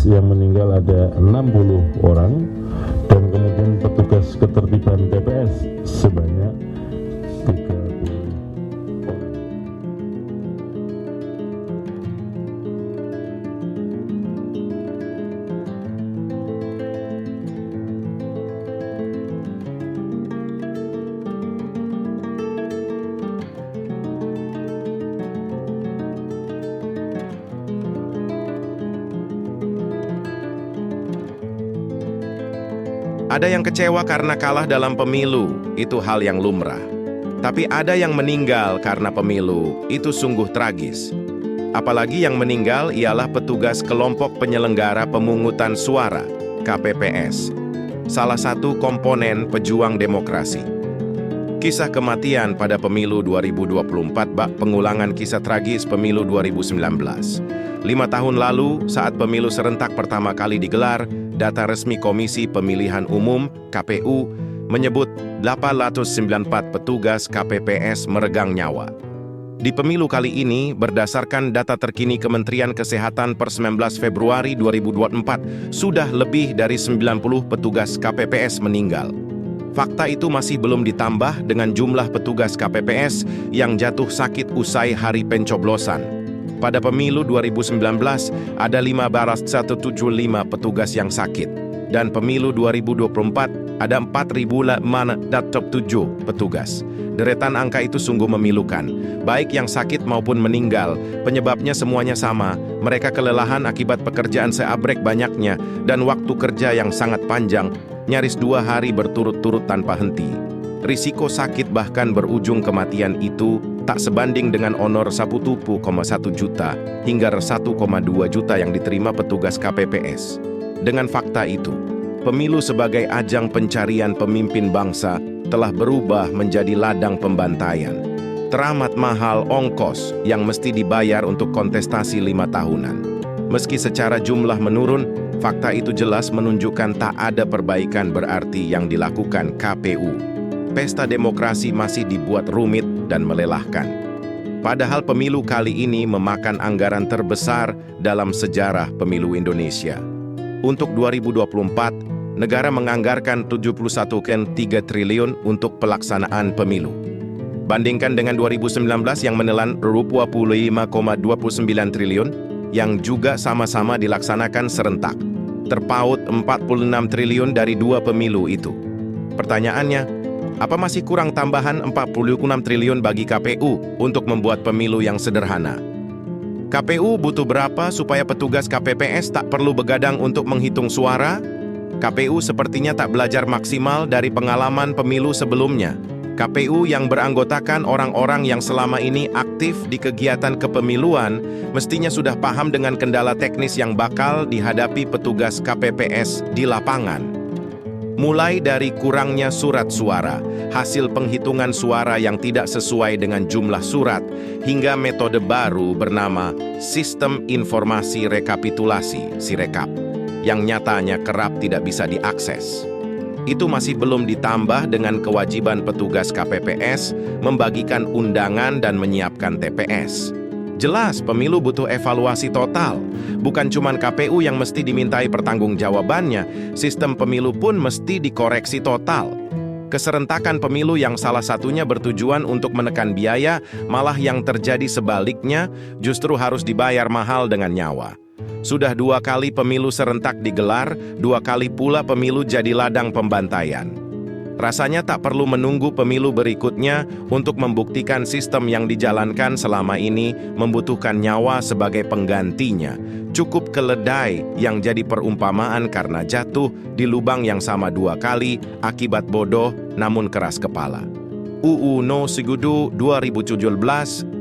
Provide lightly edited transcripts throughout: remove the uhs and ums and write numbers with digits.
yang meninggal ada 60 orang, dan kemudian petugas ketertiban TPS sebanyak 30 orang. Ada yang kecewa karena kalah dalam pemilu, itu hal yang lumrah. Tapi ada yang meninggal karena pemilu, itu sungguh tragis. Apalagi yang meninggal ialah petugas kelompok penyelenggara pemungutan suara, KPPS. Salah satu komponen pejuang demokrasi. Kisah kematian pada pemilu 2024 bak pengulangan kisah tragis pemilu 2019. 5 tahun lalu, saat pemilu serentak pertama kali digelar, data resmi Komisi Pemilihan Umum (KPU) menyebut 894 petugas KPPS meregang nyawa. Di pemilu kali ini, berdasarkan data terkini Kementerian Kesehatan per 19 Februari 2024, sudah lebih dari 90 petugas KPPS meninggal. Fakta itu masih belum ditambah dengan jumlah petugas KPPS yang jatuh sakit usai hari pencoblosan. Pada pemilu 2019, ada 575 petugas yang sakit. Dan pemilu 2024, ada 4.007 petugas. Deretan angka itu sungguh memilukan. Baik yang sakit maupun meninggal, penyebabnya semuanya sama. Mereka kelelahan akibat pekerjaan seabrek banyaknya dan waktu kerja yang sangat panjang, nyaris 2 hari berturut-turut tanpa henti. Risiko sakit bahkan berujung kematian itu tak sebanding dengan honor 1,1 juta hingga 1,2 juta yang diterima petugas KPPS. Dengan fakta itu, pemilu sebagai ajang pencarian pemimpin bangsa telah berubah menjadi ladang pembantaian. Teramat mahal ongkos yang mesti dibayar untuk kontestasi 5 tahunan. Meski secara jumlah menurun, fakta itu jelas menunjukkan tak ada perbaikan berarti yang dilakukan KPU. Pesta demokrasi masih dibuat rumit dan melelahkan. Padahal pemilu kali ini memakan anggaran terbesar dalam sejarah pemilu Indonesia. Untuk 2024, negara menganggarkan 71,3 triliun untuk pelaksanaan pemilu. Bandingkan dengan 2019 yang menelan 25,29 triliun, yang juga sama-sama dilaksanakan serentak. Terpaut 46 triliun dari 2 pemilu itu. Pertanyaannya, apa masih kurang tambahan 46 triliun bagi KPU untuk membuat pemilu yang sederhana? KPU butuh berapa supaya petugas KPPS tak perlu begadang untuk menghitung suara? KPU sepertinya tak belajar maksimal dari pengalaman pemilu sebelumnya. KPU yang beranggotakan orang-orang yang selama ini aktif di kegiatan kepemiluan mestinya sudah paham dengan kendala teknis yang bakal dihadapi petugas KPPS di lapangan. Mulai dari kurangnya surat suara, hasil penghitungan suara yang tidak sesuai dengan jumlah surat, hingga metode baru bernama Sistem Informasi Rekapitulasi (Sirekap), yang nyatanya kerap tidak bisa diakses. Itu masih belum ditambah dengan kewajiban petugas KPPS membagikan undangan dan menyiapkan TPS. Jelas pemilu butuh evaluasi total. Bukan cuma KPU yang mesti dimintai pertanggungjawabannya, sistem pemilu pun mesti dikoreksi total. Keserentakan pemilu yang salah satunya bertujuan untuk menekan biaya, malah yang terjadi sebaliknya justru harus dibayar mahal dengan nyawa. Sudah 2 kali pemilu serentak digelar, 2 kali pula pemilu jadi ladang pembantaian. Rasanya tak perlu menunggu pemilu berikutnya untuk membuktikan sistem yang dijalankan selama ini membutuhkan nyawa sebagai penggantinya. Cukup keledai yang jadi perumpamaan karena jatuh di lubang yang sama 2 kali akibat bodoh namun keras kepala. UU No. 2017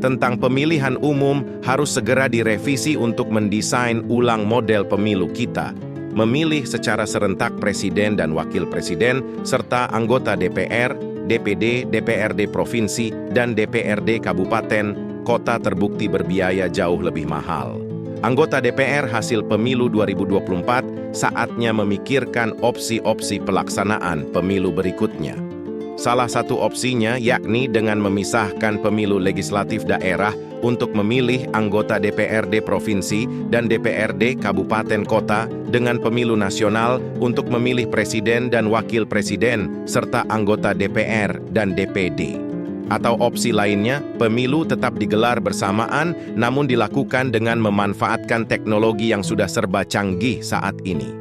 tentang pemilihan umum harus segera direvisi untuk mendesain ulang model pemilu kita. Memilih secara serentak presiden dan wakil presiden, serta anggota DPR, DPD, DPRD provinsi, dan DPRD kabupaten, kota terbukti berbiaya jauh lebih mahal. Anggota DPR hasil pemilu 2024 saatnya memikirkan opsi-opsi pelaksanaan pemilu berikutnya. Salah satu opsinya yakni dengan memisahkan pemilu legislatif daerah untuk memilih anggota DPRD provinsi dan DPRD kabupaten kota dengan pemilu nasional untuk memilih presiden dan wakil presiden serta anggota DPR dan DPD. Atau opsi lainnya, pemilu tetap digelar bersamaan namun dilakukan dengan memanfaatkan teknologi yang sudah serba canggih saat ini.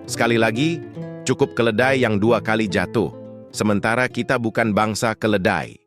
Sekali lagi, cukup keledai yang 2 kali jatuh. Sementara kita bukan bangsa keledai.